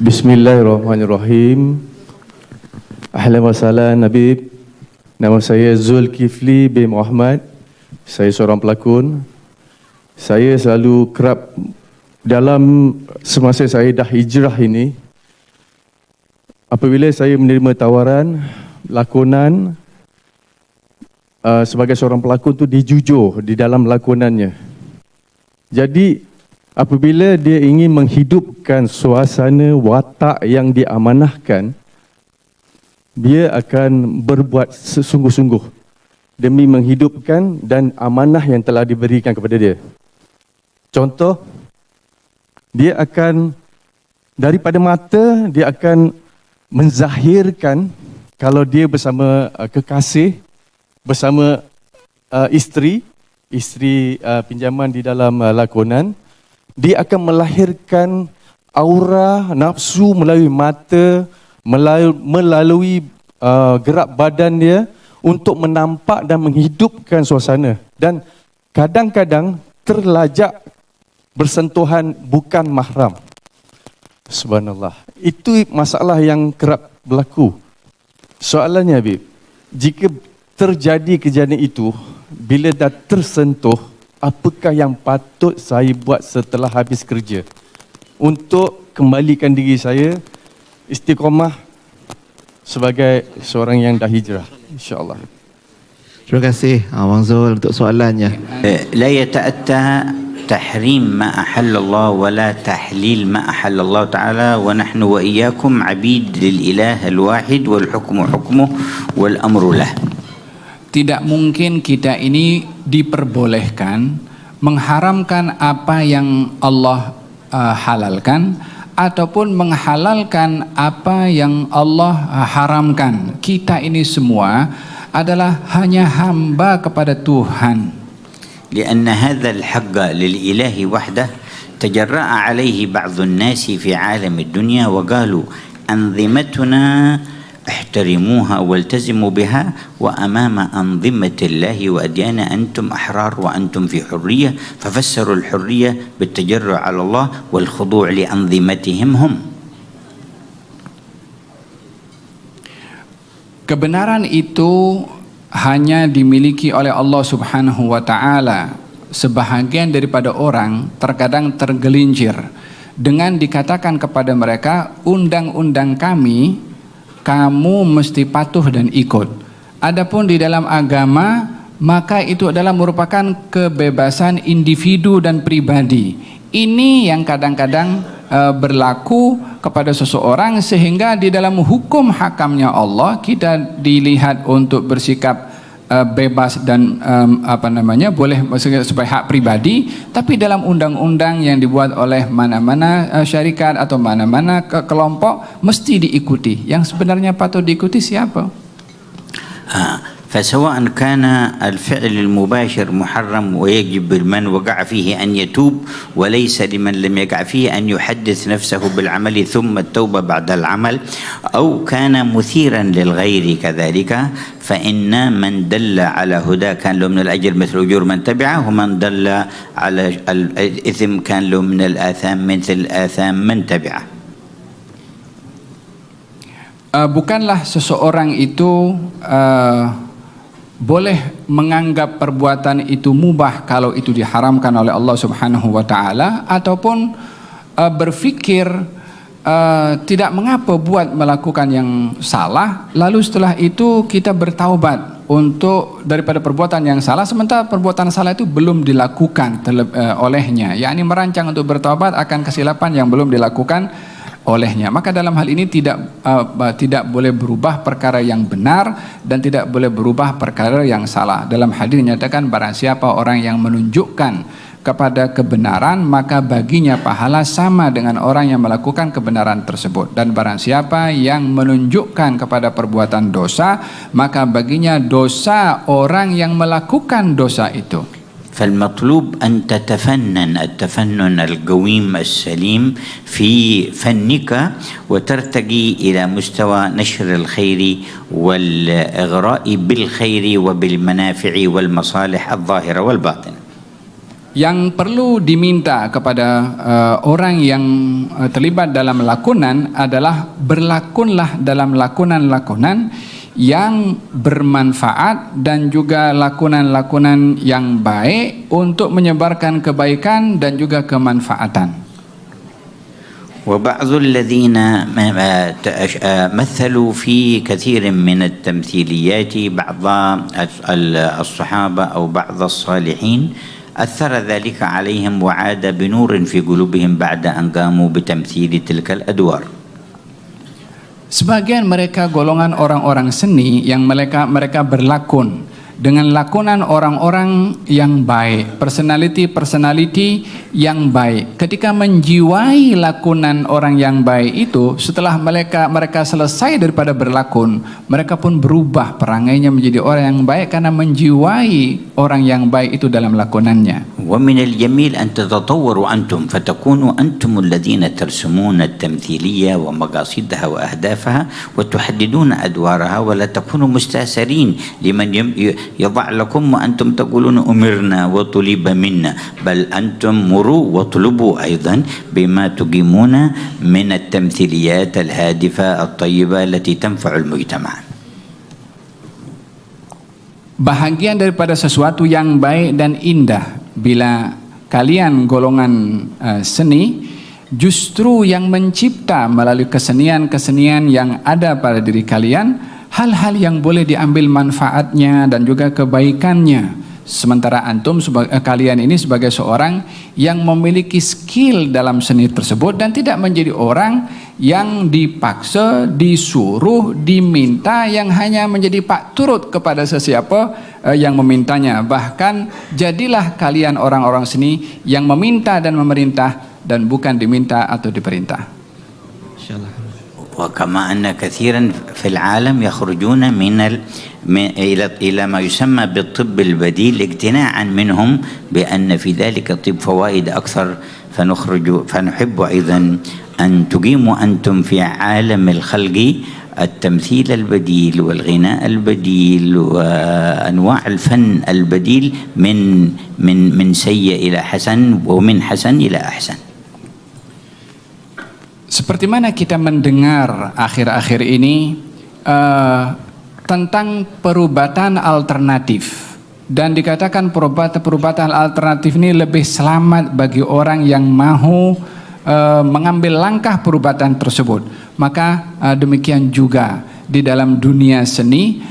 Bismillahirrahmanirrahim. Ahlan wa sahlan Habib. Nama saya Zulkifli bin Muhammad. Saya seorang pelakon. Saya selalu kerap dalam semasa saya dah hijrah ini, apabila saya menerima tawaran lakonan sebagai seorang pelakon tu, dia jujur di dalam lakonannya. Jadi apabila dia ingin menghidupkan suasana watak yang diamanahkan, dia akan berbuat sesungguh-sungguh demi menghidupkan dan amanah yang telah diberikan kepada dia. Contoh, dia akan daripada mata, dia akan menzahirkan kalau dia bersama kekasih, bersama isteri pinjaman di dalam lakonan. Dia akan melahirkan aura nafsu melalui mata, melalui gerak badan dia untuk menampak dan menghidupkan suasana. Dan kadang-kadang terlajak bersentuhan bukan mahram. Subhanallah. Itu masalah yang kerap berlaku. Soalannya Habib, jika terjadi kejadian itu, bila dah tersentuh, apakah yang patut saya buat setelah habis kerja untuk kembalikan diri saya istiqamah sebagai seorang yang dah hijrah, insya-Allah. Terima kasih Abang Zul untuk soalannya. La yata'atta تحريم ما أحل الله ولا تحليل ما أحل الله تعالى ونحن وإياكم عبيد للإله الواحد والحكم حكمه والأمر له. Tidak mungkin kita ini diperbolehkan mengharamkan apa yang Allah halalkan ataupun menghalalkan apa yang Allah haramkan. Kita ini semua adalah hanya hamba kepada Tuhan. لأن هذا الحق للإله وحده تجرأ عليه بعض الناس في عالم الدنيا وقالوا أنظمتنا احترموها والتزموا بها وأمام أنظمة الله وأديان أنتم أحرار وأنتم في حرية، ففسروا الحرية بالتجرع على الله والخضوع لأنظمتهم هم. Kebenaran itu hanya dimiliki oleh Allah Subhanahu wa Ta'ala. Sebahagian daripada orang terkadang tergelincir dengan dikatakan kepada mereka, undang-undang kami, kamu mesti patuh dan ikut. Adapun di dalam agama, maka itu adalah merupakan kebebasan individu dan pribadi. Ini yang kadang-kadang berlaku kepada seseorang, sehingga di dalam hukum hakamnya Allah kita dilihat untuk bersikap bebas dan boleh sebagai hak pribadi, tapi dalam undang-undang yang dibuat oleh mana-mana syarikat atau mana-mana kelompok mesti diikuti. Yang sebenarnya patut diikuti siapa? فسواء كان الفعل المباشر محرم ويجب لمن وقع فيه أن يتوب، وليس لمن لم يقع فيه أن يحدث نفسه بالعمل ثم التوبة بعد العمل، أو كان مثيرا للغير كذلك، فإن من دل على هدى كان له من الأجر مثل أجور من تبعه، ومن دل على الإثم كان له من الآثام مثل آثام من تبعه. Bukanlah seseorang itu boleh menganggap perbuatan itu mubah kalau itu diharamkan oleh Allah Subhanahu wa Ta'ala, ataupun berfikir tidak mengapa buat melakukan yang salah, lalu setelah itu kita bertaubat untuk daripada perbuatan yang salah, sementara perbuatan salah itu belum dilakukan olehnya, yakni merancang untuk bertaubat akan kesilapan yang belum dilakukan olehnya. Maka dalam hal ini tidak boleh berubah perkara yang benar dan tidak boleh berubah perkara yang salah. Dalam hadis dinyatakan, barang siapa orang yang menunjukkan kepada kebenaran, maka baginya pahala sama dengan orang yang melakukan kebenaran tersebut. Dan barang siapa yang menunjukkan kepada perbuatan dosa, maka baginya dosa orang yang melakukan dosa itu. فالمطلوب أن تتفنن التفنن القويم السليم في فنك وترتقي إلى مستوى نشر الخير والإغراء بالخير وبالمنافع والمصالح الظاهرة والباطنة. yang perlu diminta kepada orang yang terlibat dalam lakonan adalah berlakonlah dalam lakonan-lakonan yang bermanfaat dan juga lakonan-lakonan yang baik untuk menyebarkan kebaikan dan juga kemanfaatan. وبعض الذين مثلوا في كثير من التمثيليات بعض الصحابة أو بعض الصالحين أثر ذلك عليهم وعاد بنور في قلوبهم بعد أن قاموا بتمثيل تلك الأدوار. Sebagian mereka golongan orang-orang seni yang mereka berlakon dengan lakonan orang-orang yang baik, personality yang baik. Ketika menjiwai lakonan orang yang baik itu, setelah mereka selesai daripada berlakon, mereka pun berubah perangainya menjadi orang yang baik karena menjiwai orang yang baik itu dalam lakonannya. ومن الجميل أن تتطوروا أنتم فتكونوا أنتم الذين ترسمون التمثيلية ومقاصدها وأهدافها وتحددون أدوارها ولا تكونوا مستأثرين لمن يضع لكم وأنتم تقولون أمرنا وطلب منا، بل أنتم مروا واطلبوا أيضا بما تقيمون من التمثيليات الهادفة الطيبة التي تنفع المجتمع. Bahagian daripada sesuatu yang baik dan indah bila kalian golongan seni justru yang mencipta melalui kesenian-kesenian yang ada pada diri kalian hal-hal yang boleh diambil manfaatnya dan juga kebaikannya, sementara antum kalian ini sebagai seorang yang memiliki skill dalam seni tersebut dan tidak menjadi orang yang dipaksa, disuruh, diminta, yang hanya menjadi pak turut kepada sesiapa yang memintanya. Bahkan jadilah kalian orang-orang seni yang meminta dan memerintah dan bukan diminta atau diperintah. InsyaAllah. وكما أن كثيرا في العالم يخرجون إلى ما يسمى بالطب البديل اقتناعا منهم بأن في ذلك الطب فوائد أكثر، فنحب أيضا أن تقيموا أنتم في عالم الخلق التمثيل البديل والغناء البديل وأنواع الفن البديل من سيء إلى حسن ومن حسن إلى أحسن. Seperti mana kita mendengar akhir-akhir ini tentang perubatan alternatif, dan dikatakan perubatan alternatif ini lebih selamat bagi orang yang mahu mengambil langkah perubatan tersebut. Maka demikian juga di dalam dunia seni,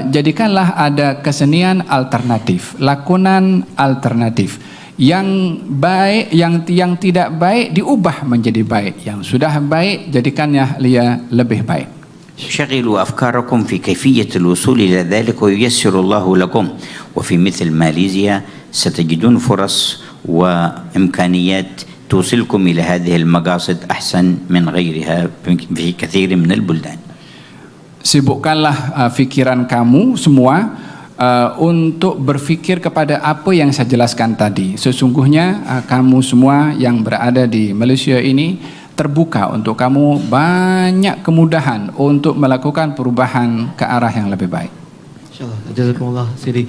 jadikanlah ada kesenian alternatif, lakonan alternatif. Yang baik, yang tidak baik diubah menjadi baik, yang sudah baik jadikannya dia lebih baik. شغلوا أفكاركم في كيفية الوصول إلى ذلك وييسر الله لكم. وفي مثل ماليزيا ستجدون فرص وإمكانيات توصلكم إلى هذه المقاصد أحسن من غيرها في كثير من البلدان. Sibukkanlah fikiran kamu semua untuk berfikir kepada apa yang saya jelaskan tadi. Sesungguhnya kamu semua yang berada di Malaysia ini terbuka untuk kamu banyak kemudahan untuk melakukan perubahan ke arah yang lebih baik. InsyaAllah. Jazakumullah Sidi.